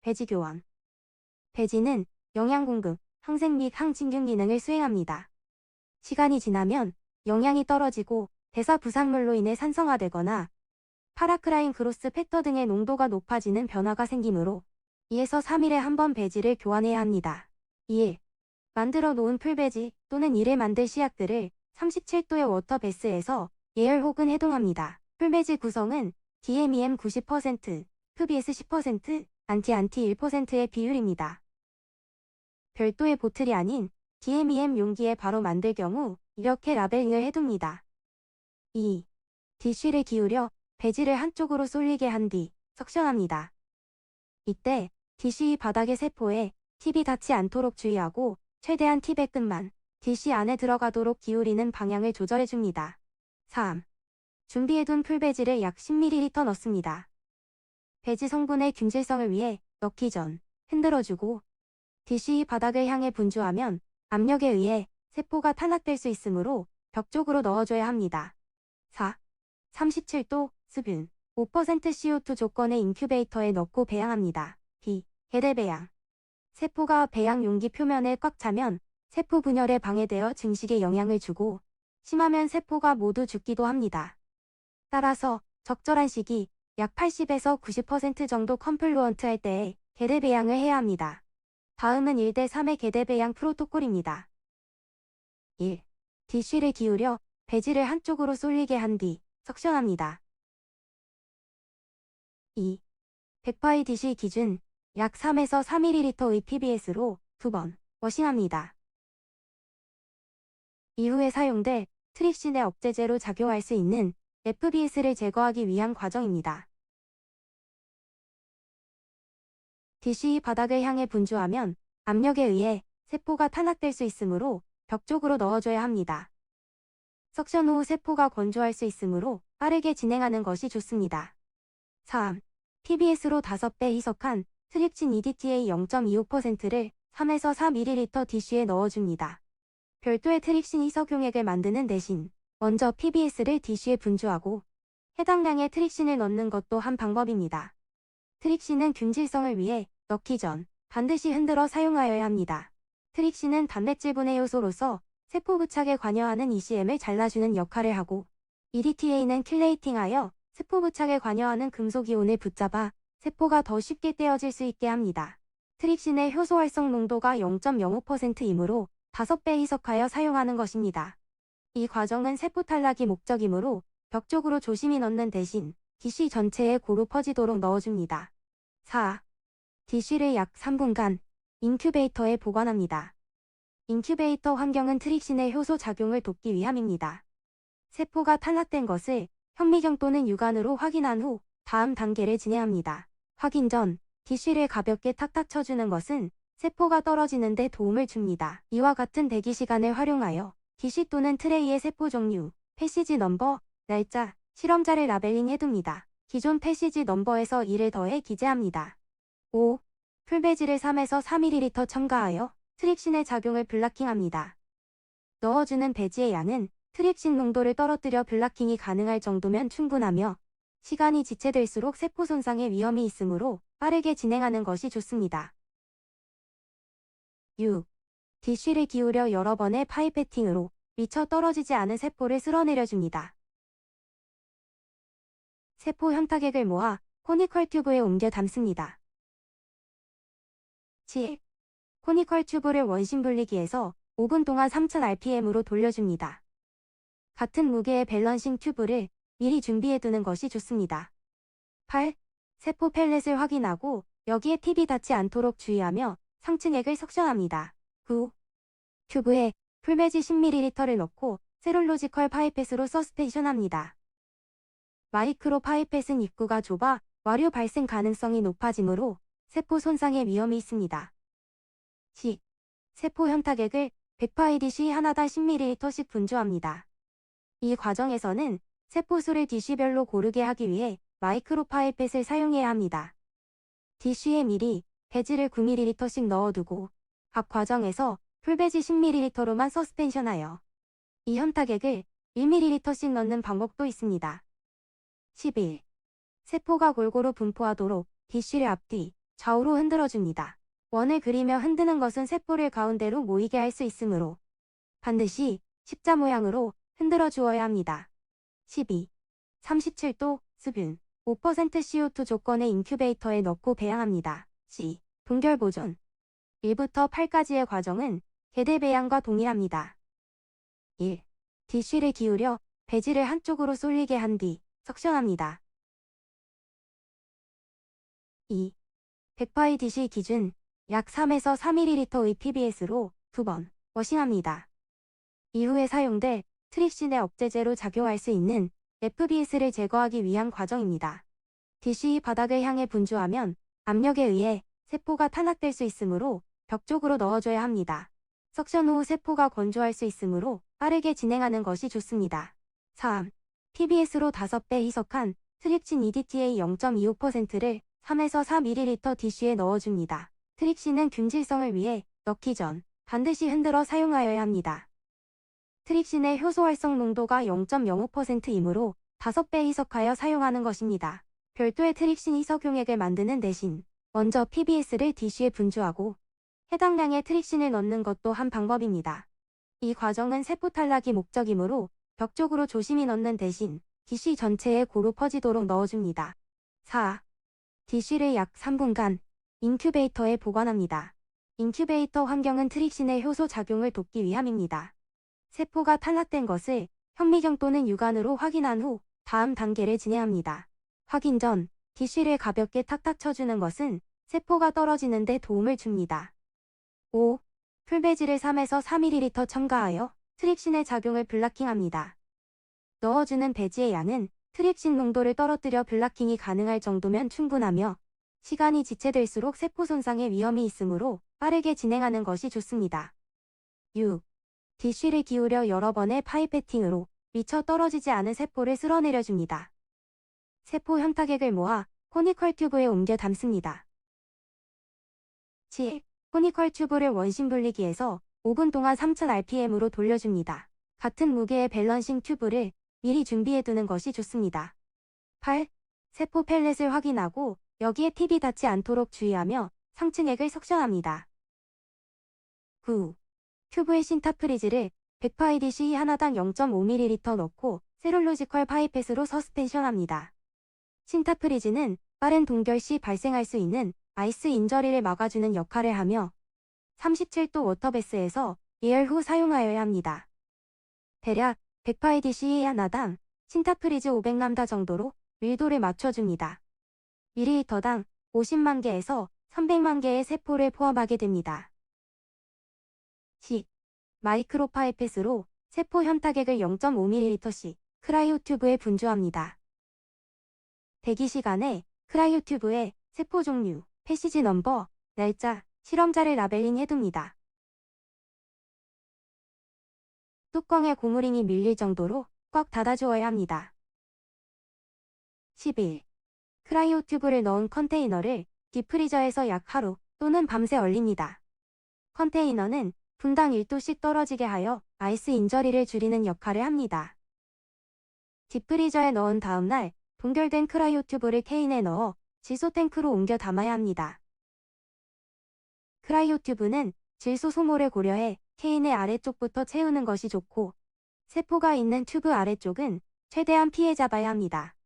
배지 교환. 배지는 영양 공급, 항생 및 항진균 기능을 수행합니다. 시간이 지나면 영양이 떨어지고 대사 부산물로 인해 산성화되거나 파라크라인 그로스 팩터 등의 농도가 높아지는 변화가 생기므로 2에서 3일에 한 번 배지를 교환해야 합니다. 2일. 만들어 놓은 풀배지 또는 1에 만들 씨앗들을 37도의 워터 베스에서 예열 혹은 해동합니다. 풀배지 구성은 DMEM 90%, PBS 10%, 안티 1%의 비율입니다. 별도의 보틀이 아닌 DMEM 용기에 바로 만들 경우 이렇게 라벨링을 해둡니다. 2. 디쉬를 기울여 배지를 한쪽으로 쏠리게 한 뒤 석션합니다. 이때 디쉬 바닥의 세포에 팁이 닿지 않도록 주의하고 최대한 팁의 끝만 디쉬 안에 들어가도록 기울이는 방향을 조절해줍니다. 3. 준비해둔 풀배지를 약 10ml 넣습니다. 배지 성분의 균질성을 위해 넣기 전 흔들어주고 디쉬 바닥을 향해 분주하면 압력에 의해 세포가 탄압될 수 있으므로 벽 쪽으로 넣어줘야 합니다. 4. 37도 수분 5% CO2 조건의 인큐베이터에 넣고 배양합니다. B. 개대 배양. 세포가 배양 용기 표면에 꽉 차면 세포 분열에 방해되어 증식에 영향을 주고 심하면 세포가 모두 죽기도 합니다. 따라서 적절한 시기 약 80에서 90% 정도 컴플루언트 할 때에 개대 배양을 해야 합니다. 다음은 1대 3의 개대 배양 프로토콜입니다. 1. 디쉬를 기울여 배지를 한쪽으로 쏠리게 한 뒤 석션합니다. 2. 100파이 디쉬 기준 약 3에서 4ml의 PBS로 2번 워싱합니다. 이후에 사용될 트립신의 억제제로 작용할 수 있는 FBS를 제거하기 위한 과정입니다. 디쉬 바닥을 향해 분주하면 압력에 의해 세포가 탄압될 수 있으므로 벽 쪽으로 넣어줘야 합니다. 석션 후 세포가 건조할 수 있으므로 빠르게 진행하는 것이 좋습니다. 3. PBS로 5배 희석한 트립신 EDTA 0.25%를 3에서 4ml 디쉬에 넣어줍니다. 별도의 트립신 희석용액을 만드는 대신 먼저 PBS를 디쉬에 분주하고 해당량의 트립신을 넣는 것도 한 방법입니다. 트립신은 균질성을 위해 넣기 전 반드시 흔들어 사용하여야 합니다. 트립신은 단백질 분해 요소로서 세포 부착에 관여하는 ECM을 잘라주는 역할을 하고 EDTA는 킬레이팅하여 세포 부착에 관여하는 금속이온을 붙잡아 세포가 더 쉽게 떼어질 수 있게 합니다. 트립신의 효소 활성 농도가 0.05%이므로 5배 희석하여 사용하는 것입니다. 이 과정은 세포 탈락이 목적이므로 벽 쪽으로 조심히 넣는 대신 디쉬 전체에 고루 퍼지도록 넣어줍니다. 4. 디쉬를 약 3분간 인큐베이터에 보관합니다. 인큐베이터 환경은 트립신의 효소 작용을 돕기 위함입니다. 세포가 탄압된 것을 현미경 또는 육안으로 확인한 후 다음 단계를 진행합니다. 확인 전 디쉬를 가볍게 탁탁 쳐주는 것은 세포가 떨어지는 데 도움을 줍니다. 이와 같은 대기 시간을 활용하여 디쉬 또는 트레이의 세포 종류, 패시지 넘버, 날짜, 실험자를 라벨링 해둡니다. 기존 패시지 넘버에서 1을 더해 기재합니다. 5. 풀배지를 3에서 4ml 첨가하여 트립신의 작용을 블락킹합니다. 넣어주는 배지의 양은 트립신 농도를 떨어뜨려 블락킹이 가능할 정도면 충분하며 시간이 지체될수록 세포 손상의 위험이 있으므로 빠르게 진행하는 것이 좋습니다. 6. 디쉬를 기울여 여러 번의 파이패팅으로 미처 떨어지지 않은 세포를 쓸어내려줍니다. 세포 현타객을 모아 코니컬 튜브에 옮겨 담습니다. 7. 코니컬 튜브를 원심 분리기에서 5분 동안 3000rpm으로 돌려줍니다. 같은 무게의 밸런싱 튜브를 미리 준비해두는 것이 좋습니다. 8. 세포 펠렛을 확인하고 여기에 팁이 닿지 않도록 주의하며 상층액을 석션합니다. 9. 튜브에 풀배지 10ml를 넣고 세룰로지컬 파이펫으로 서스펜션합니다. 마이크로 파이펫은 입구가 좁아 와류 발생 가능성이 높아지므로 세포 손상의 위험이 있습니다. 10. 세포 현타객을 100파이디시 하나당 10ml씩 분주합니다. 이 과정에서는 세포 수를 디쉬별로 고르게 하기 위해 마이크로 파이펫을 사용해야 합니다. 디쉬에 미리 배지를 9ml씩 넣어두고 각 과정에서 풀배지 10ml로만 서스펜션하여 이 현타객을 1ml씩 넣는 방법도 있습니다. 11. 세포가 골고루 분포하도록 디쉬를 앞뒤, 좌우로 흔들어줍니다. 원을 그리며 흔드는 것은 세포를 가운데로 모이게 할 수 있으므로 반드시 십자 모양으로 흔들어 주어야 합니다. 12. 37도 수분 5% CO2 조건의 인큐베이터에 넣고 배양합니다. C. 동결 보존 1부터 8까지의 과정은 개대 배양과 동일합니다. 1. 디쉬를 기울여 배지를 한쪽으로 쏠리게 한 뒤 석션합니다. 2. 100파이 디쉬 기준 약 3에서 4ml의 PBS로 2번 워싱합니다. 이후에 사용될 트립신의 억제제로 작용할 수 있는 FBS를 제거하기 위한 과정입니다. 디쉬 바닥을 향해 분주하면 압력에 의해 세포가 탄압될 수 있으므로 벽 쪽으로 넣어줘야 합니다. 석션 후 세포가 건조할 수 있으므로 빠르게 진행하는 것이 좋습니다. 3. PBS로 5배 희석한 트립신 EDTA 0.25%를 3에서 4ml 디쉬에 넣어줍니다. 트립신은 균질성을 위해 넣기 전 반드시 흔들어 사용하여야 합니다. 트립신의 효소 활성 농도가 0.05%이므로 5배 희석하여 사용하는 것입니다. 별도의 트립신 희석용액을 만드는 대신 먼저 PBS를 디쉬에 분주하고 해당량의 트립신을 넣는 것도 한 방법입니다. 이 과정은 세포 탈락이 목적이므로 벽 쪽으로 조심히 넣는 대신 디쉬 전체에 고루 퍼지도록 넣어줍니다. 4. 디쉬를 약 3분간 인큐베이터에 보관합니다. 인큐베이터 환경은 트립신의 효소 작용을 돕기 위함입니다. 세포가 탈락된 것을 현미경 또는 육안으로 확인한 후 다음 단계를 진행합니다. 확인 전 디쉬를 가볍게 탁탁 쳐주는 것은 세포가 떨어지는 데 도움을 줍니다. 5. 풀배지를 3에서 4ml 첨가하여 트립신의 작용을 블라킹합니다. 넣어주는 배지의 양은 트립신 농도를 떨어뜨려 블라킹이 가능할 정도면 충분하며 시간이 지체될수록 세포 손상의 위험이 있으므로 빠르게 진행하는 것이 좋습니다. 6. 디쉬를 기울여 여러 번의 파이패팅으로 미처 떨어지지 않은 세포를 쓸어내려줍니다. 세포 현타객을 모아 코니컬 튜브에 옮겨 담습니다. 7. 코니컬 튜브를 원심 분리기에서 5분 동안 3000rpm으로 돌려줍니다. 같은 무게의 밸런싱 튜브를 미리 준비해두는 것이 좋습니다. 8. 세포 펠렛을 확인하고 여기에 팁이 닿지 않도록 주의하며 상층액을 석션합니다. 9. 튜브에 신타프리즈를 100파이디시 하나당 0.5ml 넣고 세룰로지컬 파이펫으로 서스펜션합니다. 신타프리즈는 빠른 동결 시 발생할 수 있는 아이스 인저리를 막아주는 역할을 하며 37도 워터베스에서 예열 후 사용하여야 합니다. 대략 100파이디시 하나당 신타프리즈 500람다 정도로 밀도를 맞춰줍니다. 밀리리터당 50만 개에서 300만 개의 세포를 포함하게 됩니다. 10. 마이크로파이펫으로 세포 현타객을 0.5ml씩 크라이오 튜브에 분주합니다. 대기 시간에 크라이오 튜브에 세포 종류, 패시지 넘버, 날짜, 실험자를 라벨링 해둡니다. 뚜껑에 고무링이 밀릴 정도로 꽉 닫아주어야 합니다. 11. 크라이오 튜브를 넣은 컨테이너를 딥프리저에서 약 하루 또는 밤새 얼립니다. 컨테이너는 분당 1도씩 떨어지게 하여 아이스 인저리를 줄이는 역할을 합니다. 딥프리저에 넣은 다음 날 동결된 크라이오 튜브를 케인에 넣어 질소 탱크로 옮겨 담아야 합니다. 크라이오 튜브는 질소 소모를 고려해 케인의 아래쪽부터 채우는 것이 좋고 세포가 있는 튜브 아래쪽은 최대한 피해 잡아야 합니다.